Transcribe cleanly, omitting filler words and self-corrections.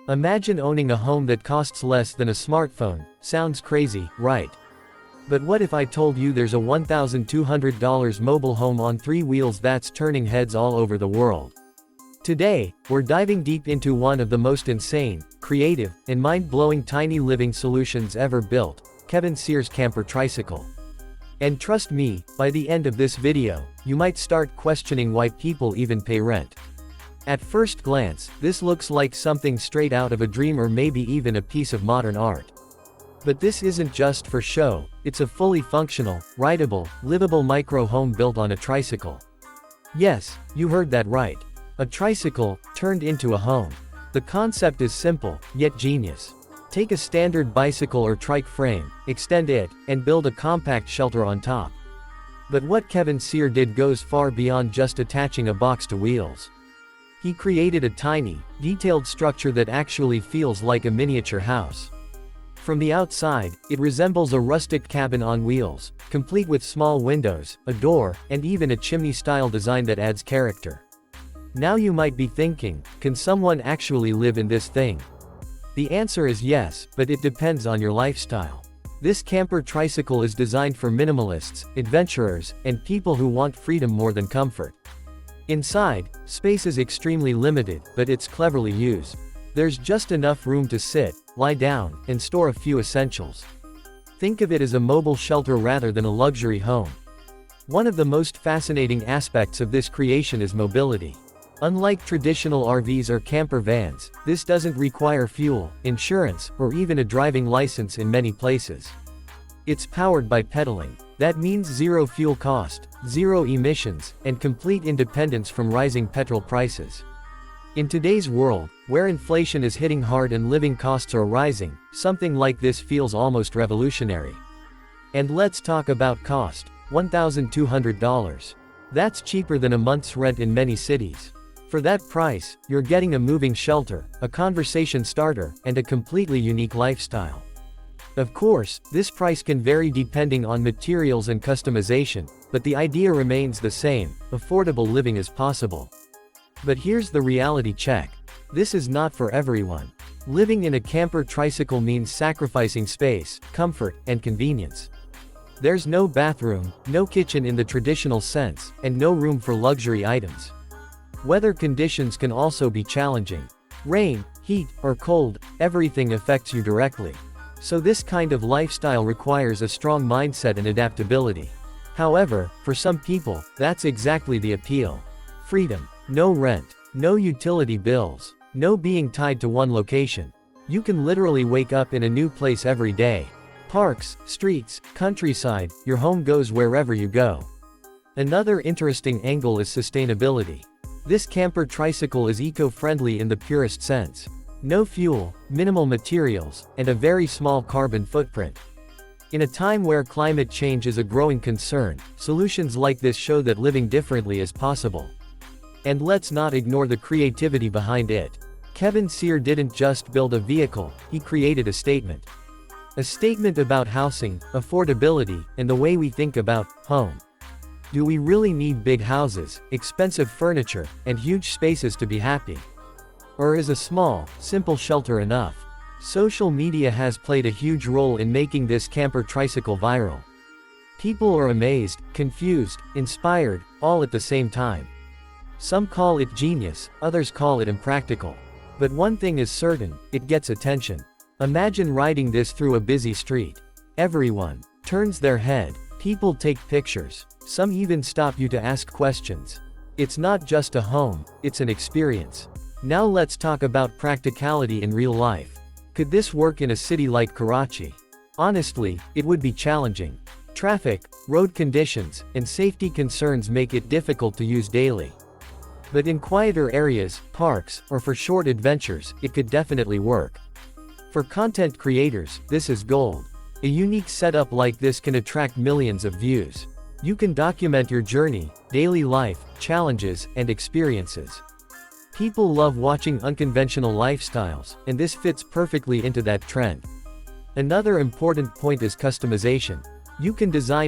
Imagine owning a home that costs less than a smartphone. Sounds crazy, right? But what if I told you there's a $1,200 mobile home on 3 wheels that's turning heads all over the world? Today, we're diving deep into one of the most insane, creative, and mind-blowing tiny living solutions ever built, Kevin Cyr's camper tricycle. And trust me, by the end of this video, you might start questioning why people even pay rent. At first glance, this looks like something straight out of a dream or maybe even a piece of modern art. But this isn't just for show, it's a fully functional, rideable, livable micro home built on a tricycle. Yes, you heard that right. A tricycle, turned into a home. The concept is simple, yet genius. Take a standard bicycle or trike frame, extend it, and build a compact shelter on top. But what Kevin Cyr did goes far beyond just attaching a box to wheels. He created a tiny, detailed structure that actually feels like a miniature house. From the outside, it resembles a rustic cabin on wheels, complete with small windows, a door, and even a chimney-style design that adds character. Now you might be thinking, can someone actually live in this thing? The answer is yes, but it depends on your lifestyle. This camper tricycle is designed for minimalists, adventurers, and people who want freedom more than comfort. Inside, space is extremely limited, but it's cleverly used. There's just enough room to sit, lie down, and store a few essentials. Think of it as a mobile shelter rather than a luxury home. One of the most fascinating aspects of this creation is mobility. Unlike traditional RVs or camper vans, this doesn't require fuel, insurance, or even a driving license in many places. It's powered by pedaling. That means zero fuel cost, zero emissions, and complete independence from rising petrol prices. In today's world, where inflation is hitting hard and living costs are rising, something like this feels almost revolutionary. And let's talk about cost. $1,200. That's cheaper than a month's rent in many cities. For that price, you're getting a moving shelter, a conversation starter, and a completely unique lifestyle. Of course, this price can vary depending on materials and customization, but the idea remains the same: affordable living is possible. But here's the reality check. This is not for everyone. Living in a camper tricycle means sacrificing space, comfort, and convenience. There's no bathroom, no kitchen in the traditional sense, and no room for luxury items. Weather conditions can also be challenging. Rain, heat, or cold, everything affects you directly. So this kind of lifestyle requires a strong mindset and adaptability. However, for some people, that's exactly the appeal. Freedom. No rent. No utility bills. No being tied to one location. You can literally wake up in a new place every day. Parks, streets, countryside, your home goes wherever you go. Another interesting angle is sustainability. This camper tricycle is eco-friendly in the purest sense. No fuel, minimal materials, and a very small carbon footprint. In a time where climate change is a growing concern, solutions like this show that living differently is possible. And let's not ignore the creativity behind it. Kevin Cyr didn't just build a vehicle, he created a statement. A statement about housing, affordability, and the way we think about home. Do we really need big houses, expensive furniture, and huge spaces to be happy? Or is a small, simple shelter enough? Social media has played a huge role in making this camper tricycle viral. People are amazed, confused, inspired, all at the same time. Some call it genius, others call it impractical. But one thing is certain, it gets attention. Imagine riding this through a busy street. Everyone turns their head, people take pictures, some even stop you to ask questions. It's not just a home, it's an experience. Now let's talk about practicality in real life. Could this work in a city like Karachi? Honestly, it would be challenging. Traffic, road conditions, and safety concerns make it difficult to use daily. But in quieter areas, parks, or for short adventures, it could definitely work. For content creators, this is gold. A unique setup like this can attract millions of views. You can document your journey, daily life, challenges, and experiences. People love watching unconventional lifestyles, and this fits perfectly into that trend. Another important point is customization. You can design